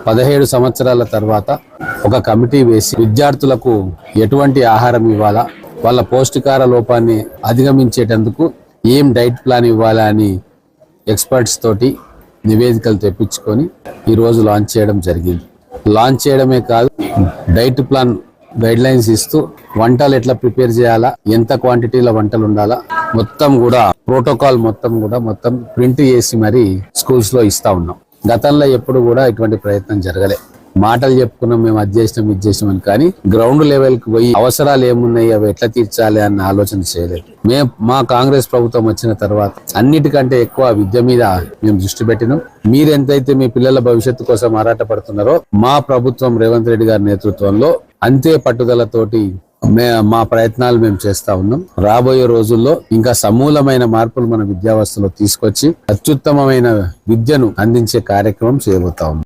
17 సంవత్సరాల తర్వాత ఒక కమిటీ వేసి విద్యార్థులకు ఎటువంటి ఆహారం ఇవ్వాలా, వాళ్ళ పౌష్టికాహార లోపాన్ని అధిగమించేటందుకు ఏం డైట్ ప్లాన్ ఇవ్వాలా అని ఎక్స్పర్ట్స్ తోటి నివేదికలు తెప్పించుకొని ఈరోజు లాంచ్ చేయడం జరిగింది. లాంచ్ చేయడమే కాదు, డైట్ ప్లాన్ గైడ్ లైన్స్ ఇస్తూ వంటలు ఎట్లా ప్రిపేర్ చేయాలా, ఎంత క్వాంటిటీలో వంటలు ఉండాలా, మొత్తం కూడా ప్రోటోకాల్ మొత్తం ప్రింట్ చేసి మరి స్కూల్స్ లో ఇస్తా ఉన్నాం. గతంలో ఎప్పుడు కూడా ఇటువంటి ప్రయత్నం జరగలే. మాటలు చెప్పుకున్నాం, మేము అది చేసినాం ఇది చేసినాం అని, కానీ గ్రౌండ్ లెవెల్ కి పోయి అవసరాలు ఏమున్నాయి అవి ఎట్లా తీర్చాలి అన్న ఆలోచన చేయలేదు. మా కాంగ్రెస్ ప్రభుత్వం వచ్చిన తర్వాత అన్నిటికంటే ఎక్కువ విద్య మీద మేము దృష్టి పెట్టినాం. మీరెంతైతే మీ పిల్లల భవిష్యత్తు కోసం ఆరాటపడుతున్నారో మా ప్రభుత్వం రేవంత్ రెడ్డి గారి నేతృత్వంలో అంతే పట్టుదలతోటి మా ప్రయత్నాలు మేము చేస్తా ఉన్నాం. రాబోయే రోజుల్లో ఇంకా సమూలమైన మార్పులు మన విద్యావస్థలో తీసుకొచ్చి అత్యుత్తమమైన విద్యను అందించే కార్యక్రమం చేయబోతా ఉన్నాం.